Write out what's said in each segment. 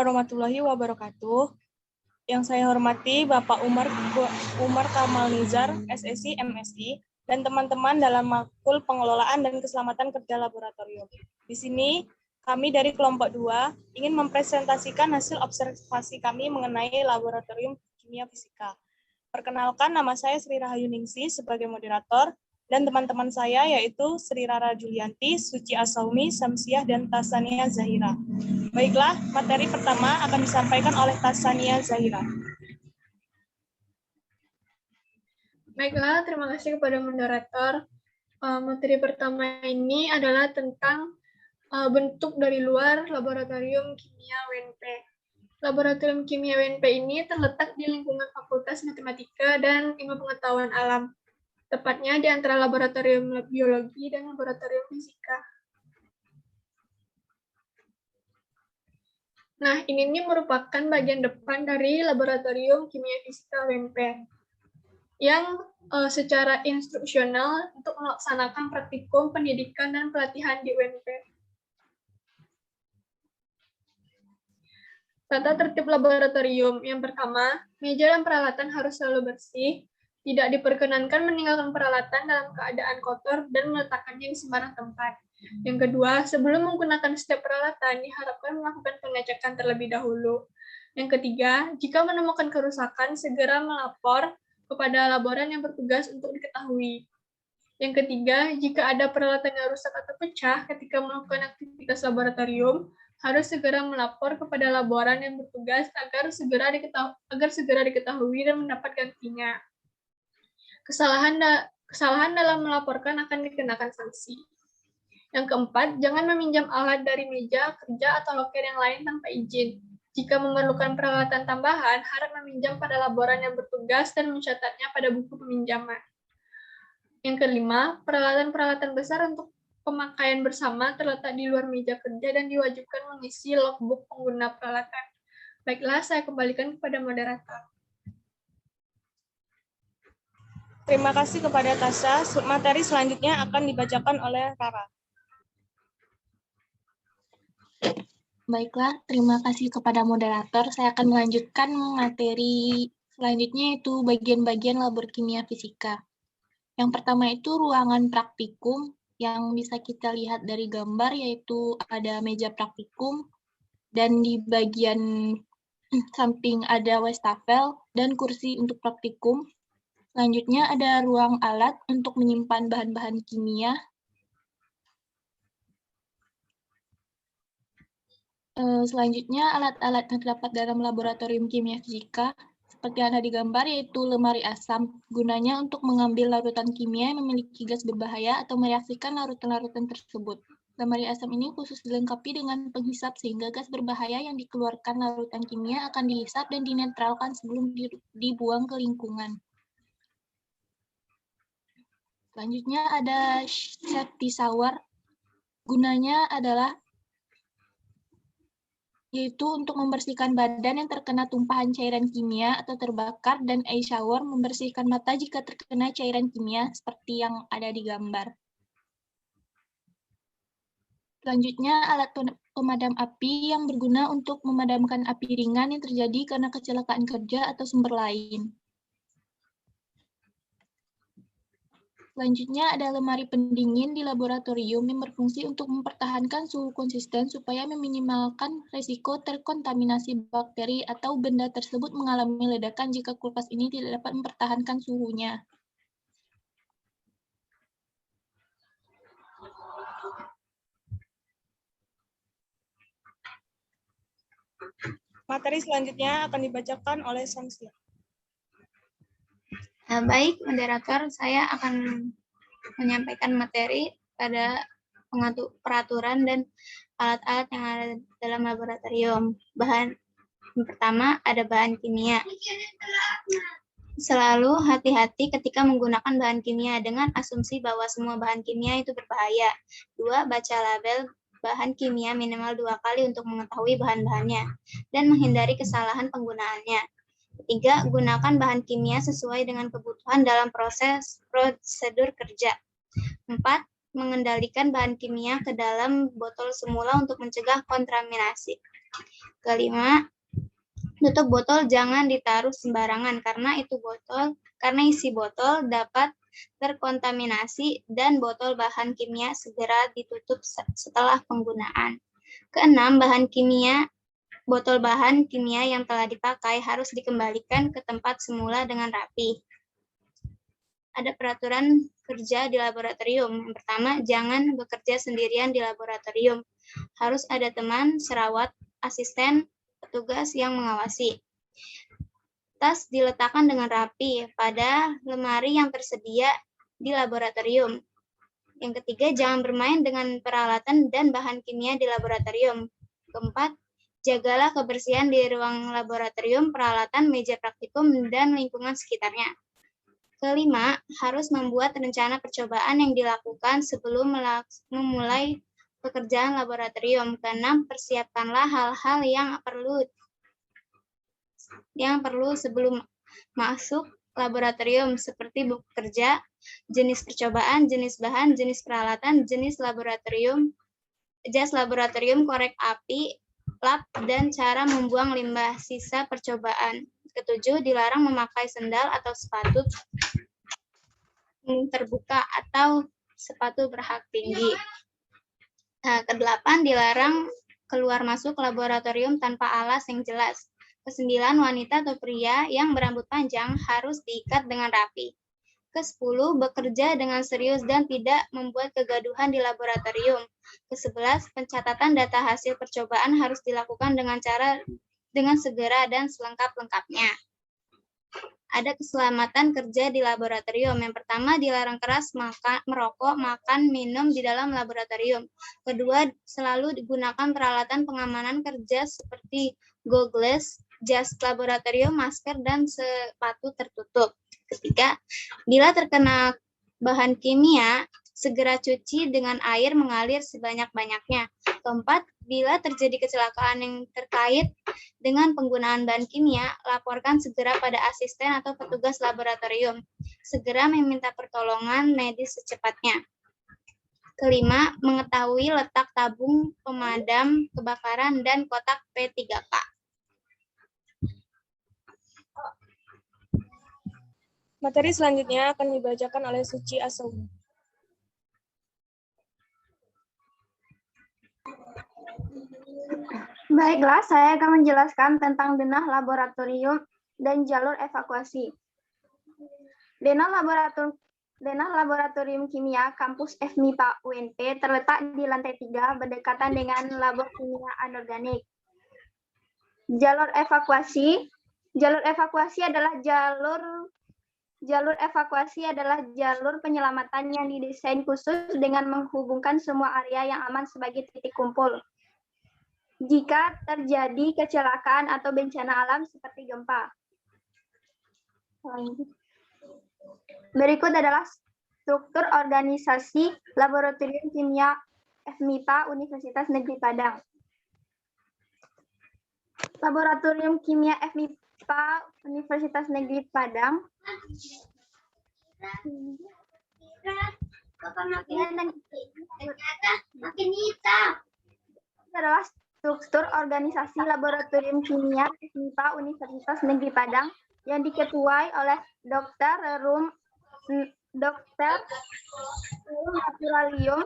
warahmatullahi wabarakatuh. Yang saya hormati Bapak Umar Kamal Nizar, SSI, MSI, dan teman-teman dalam Makul Pengelolaan dan Keselamatan Kerja Laboratorium. Di sini, kami dari kelompok 2 ingin mempresentasikan hasil observasi kami mengenai Laboratorium Kimia Fisika. Perkenalkan, nama saya Sri Rahayu Ningsih sebagai moderator, dan teman-teman saya yaitu Sri Rara Julianti, Suci Asaumi, Samsiah, dan Tasania Zahira. Baiklah, materi pertama akan disampaikan oleh Tasania Zahira. Baiklah, terima kasih kepada moderator. Materi pertama ini adalah tentang bentuk dari luar Laboratorium Kimia UNP. Laboratorium Kimia UNP ini terletak di lingkungan Fakultas Matematika dan Ilmu Pengetahuan Alam, tepatnya di antara Laboratorium Biologi dan Laboratorium Fisika. Nah, ini merupakan bagian depan dari Laboratorium Kimia Fisika UNP yang secara instruksional untuk melaksanakan praktikum pendidikan dan pelatihan di UNP. Tata tertib laboratorium. Yang pertama, meja dan peralatan harus selalu bersih. Tidak diperkenankan meninggalkan peralatan dalam keadaan kotor dan meletakkannya di sembarang tempat. Yang kedua, sebelum menggunakan setiap peralatan, diharapkan melakukan pengecekan terlebih dahulu. Yang ketiga, jika menemukan kerusakan, segera melapor kepada laboran yang bertugas untuk diketahui. Yang ketiga, jika ada peralatan yang rusak atau pecah ketika melakukan aktivitas laboratorium, harus segera melapor kepada laboran yang bertugas agar segera diketahui dan mendapat gantinya. Kesalahan dalam melaporkan akan dikenakan sanksi. Yang keempat, jangan meminjam alat dari meja kerja atau loker yang lain tanpa izin. Jika memerlukan peralatan tambahan, harap meminjam pada laboran yang bertugas dan mencatatnya pada buku peminjaman. Yang kelima, peralatan-peralatan besar untuk pemakaian bersama terletak di luar meja kerja dan diwajibkan mengisi logbook pengguna peralatan. Baiklah, saya kembalikan kepada moderator. Terima kasih kepada Tasya. Materi selanjutnya akan dibacakan oleh Rara. Baiklah, terima kasih kepada moderator. Saya akan melanjutkan materi selanjutnya, yaitu bagian-bagian labor kimia fisika. Yang pertama itu ruangan praktikum, yang bisa kita lihat dari gambar, yaitu ada meja praktikum, dan di bagian samping ada wastafel dan kursi untuk praktikum. Selanjutnya ada ruang alat untuk menyimpan bahan-bahan kimia. Selanjutnya alat-alat yang terdapat dalam laboratorium kimia fisika, seperti yang ada di gambar, yaitu lemari asam. Gunanya untuk mengambil larutan kimia yang memiliki gas berbahaya atau mereaksikan larutan-larutan tersebut. Lemari asam ini khusus dilengkapi dengan penghisap sehingga gas berbahaya yang dikeluarkan larutan kimia akan dihisap dan dinetralkan sebelum dibuang ke lingkungan. Selanjutnya ada safety shower. Gunanya adalah yaitu untuk membersihkan badan yang terkena tumpahan cairan kimia atau terbakar, dan eye shower membersihkan mata jika terkena cairan kimia seperti yang ada di gambar. Selanjutnya alat pemadam api yang berguna untuk memadamkan api ringan yang terjadi karena kecelakaan kerja atau sumber lain. Selanjutnya ada lemari pendingin di laboratorium yang berfungsi untuk mempertahankan suhu konsisten supaya meminimalkan risiko terkontaminasi bakteri atau benda tersebut mengalami ledakan jika kulkas ini tidak dapat mempertahankan suhunya. Materi selanjutnya akan dibacakan oleh Samsiah. Baik, moderator, saya akan menyampaikan materi pada peraturan dan alat-alat yang ada dalam laboratorium. Bahan yang pertama ada bahan kimia. Selalu hati-hati ketika menggunakan bahan kimia dengan asumsi bahwa semua bahan kimia itu berbahaya. 2. Baca label bahan kimia minimal 2 kali untuk mengetahui bahan-bahannya dan menghindari kesalahan penggunaannya. 3. Gunakan bahan kimia sesuai dengan kebutuhan dalam prosedur kerja. 4. Mengendalikan bahan kimia ke dalam botol semula untuk mencegah kontaminasi. Kelima, tutup botol jangan ditaruh sembarangan karena isi botol dapat terkontaminasi dan botol bahan kimia segera ditutup setelah penggunaan. Keenam, botol bahan kimia yang telah dipakai harus dikembalikan ke tempat semula dengan rapi. Ada peraturan kerja di laboratorium. Yang pertama, jangan bekerja sendirian di laboratorium. Harus ada teman, serawat, asisten, petugas yang mengawasi. Tas diletakkan dengan rapi pada lemari yang tersedia di laboratorium. Yang ketiga, jangan bermain dengan peralatan dan bahan kimia di laboratorium. Keempat, jagalah kebersihan di ruang laboratorium, peralatan, meja praktikum, dan lingkungan sekitarnya. Kelima, harus membuat rencana percobaan yang dilakukan sebelum memulai pekerjaan laboratorium. Keenam, persiapkanlah hal-hal yang perlu sebelum masuk laboratorium seperti buku kerja, jenis percobaan, jenis bahan, jenis peralatan, jenis laboratorium, jas laboratorium, korek api, lab, dan cara membuang limbah sisa percobaan. Ketujuh, dilarang memakai sendal atau sepatu terbuka atau sepatu berhak tinggi. Kedelapan, dilarang keluar masuk laboratorium tanpa alas yang jelas. Kesembilan, wanita atau pria yang berambut panjang harus diikat dengan rapi. Kesepuluh, bekerja dengan serius dan tidak membuat kegaduhan di laboratorium. Kesebelas, pencatatan data hasil percobaan harus dilakukan dengan segera dan selengkap-lengkapnya. Ada keselamatan kerja di laboratorium. Yang pertama, dilarang keras merokok, makan, minum di dalam laboratorium. Kedua, selalu digunakan peralatan pengamanan kerja seperti goggles, jas laboratorium, masker, dan sepatu tertutup. Ketiga, bila terkena bahan kimia, segera cuci dengan air mengalir sebanyak-banyaknya. Keempat, bila terjadi kecelakaan yang terkait dengan penggunaan bahan kimia, laporkan segera pada asisten atau petugas laboratorium. Segera meminta pertolongan medis secepatnya. Kelima, mengetahui letak tabung pemadam kebakaran dan kotak P3K. Materi selanjutnya akan dibacakan oleh Suci Asawi. Baiklah, saya akan menjelaskan tentang denah laboratorium dan jalur evakuasi. Denah laboratorium kimia kampus FMIPA UNP terletak di lantai 3 berdekatan dengan labor kimia anorganik. Jalur evakuasi adalah jalur penyelamatan yang didesain khusus dengan menghubungkan semua area yang aman sebagai titik kumpul jika terjadi kecelakaan atau bencana alam seperti gempa. Berikut adalah struktur organisasi Laboratorium Kimia FMIPA Universitas Negeri Padang. Laboratorium Kimia FMIPA Universitas Negeri Padang adalah struktur organisasi Laboratorium Kimia FMIPA Universitas Negeri Padang yang diketuai oleh Dr. Naturalium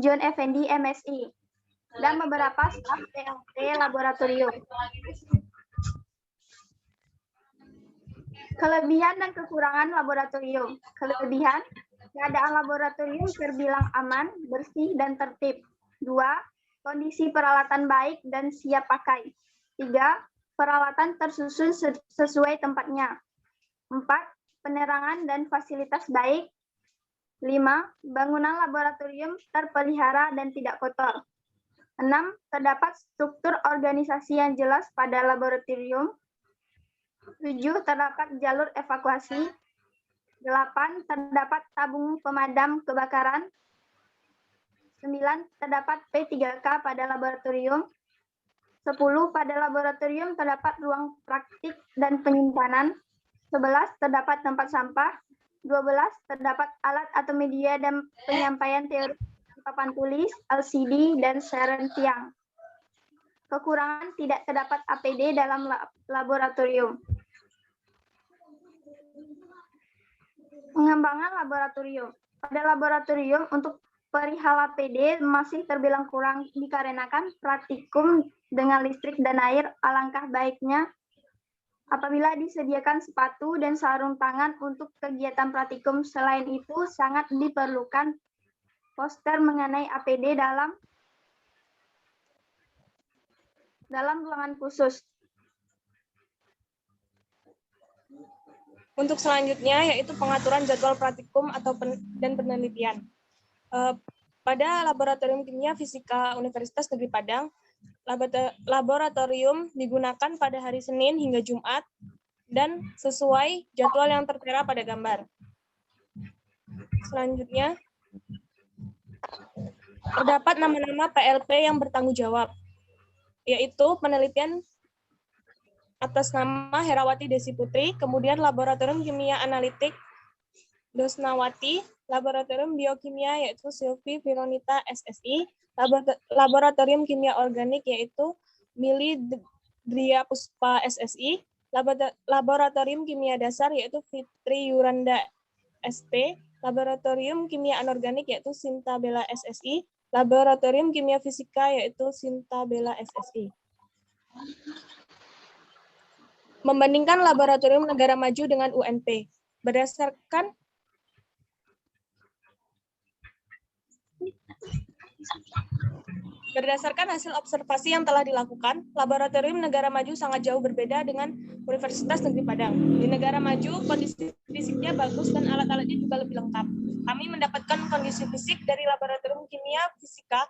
John Effendi MSI dan beberapa staf PLT laboratorium. Kelebihan dan kekurangan laboratorium. Kelebihan, keadaan laboratorium terbilang aman, bersih, dan tertib. 2. Kondisi peralatan baik dan siap pakai. 3. Peralatan tersusun sesuai tempatnya. 4. Penerangan dan fasilitas baik. 5. Bangunan laboratorium terpelihara dan tidak kotor. 6. Terdapat struktur organisasi yang jelas pada laboratorium. 7. Terdapat jalur evakuasi. 8. Terdapat tabung pemadam kebakaran. 9. Terdapat P3K pada laboratorium. 10. Pada laboratorium terdapat ruang praktik dan penyimpanan. 11. Terdapat tempat sampah. 12. Terdapat alat atau media dan penyampaian teori papan tulis, LCD, dan siaran tiang. Kekurangan tidak terdapat APD dalam laboratorium. Pengembangan laboratorium. Pada laboratorium untuk perihal APD masih terbilang kurang dikarenakan praktikum dengan listrik dan air. Alangkah baiknya apabila disediakan sepatu dan sarung tangan untuk kegiatan praktikum. Selain itu, sangat diperlukan poster mengenai APD dalam ruangan khusus. Untuk selanjutnya yaitu pengaturan jadwal praktikum dan penelitian. Pada Laboratorium Kimia Fisika Universitas Negeri Padang, laboratorium digunakan pada hari Senin hingga Jumat dan sesuai jadwal yang tertera pada gambar. Selanjutnya, terdapat nama-nama PLP yang bertanggung jawab, yaitu penelitian atas nama Herawati Desi Putri, kemudian Laboratorium Kimia Analitik Dosnawati, Laboratorium Biokimia yaitu Silvi Veronita SSI, Laboratorium Kimia Organik yaitu Mili Dria Puspa SSI, Laboratorium Kimia Dasar yaitu Fitri Yuranda ST, Laboratorium Kimia Anorganik yaitu Sinta Bella SSI, Laboratorium Kimia Fisika yaitu Sinta Bella SSI. Membandingkan laboratorium negara maju dengan UNP. Berdasarkan hasil observasi yang telah dilakukan, laboratorium negara maju sangat jauh berbeda dengan Universitas Negeri Padang. Di negara maju, kondisi fisiknya bagus dan alat-alatnya juga lebih lengkap. Kami mendapatkan kondisi fisik dari laboratorium kimia fisika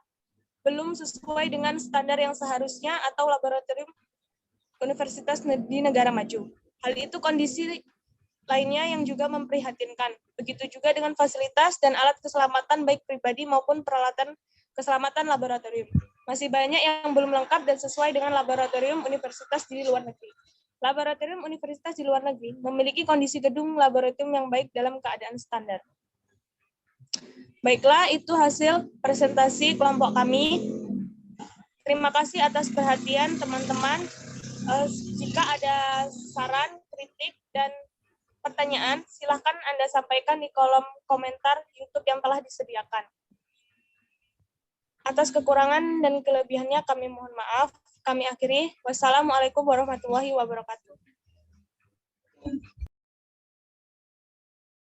belum sesuai dengan standar yang seharusnya atau laboratorium universitas di negara maju. Hal itu kondisi lainnya yang juga memprihatinkan. Begitu juga dengan fasilitas dan alat keselamatan baik pribadi maupun peralatan keselamatan laboratorium. Masih banyak yang belum lengkap dan sesuai dengan laboratorium universitas di luar negeri. Laboratorium universitas di luar negeri memiliki kondisi gedung laboratorium yang baik dalam keadaan standar. Baiklah, itu hasil presentasi kelompok kami. Terima kasih atas perhatian teman-teman. Jika ada saran, kritik, dan pertanyaan, silahkan Anda sampaikan di kolom komentar YouTube yang telah disediakan. Atas kekurangan dan kelebihannya kami mohon maaf. Kami akhiri. Wassalamualaikum warahmatullahi wabarakatuh.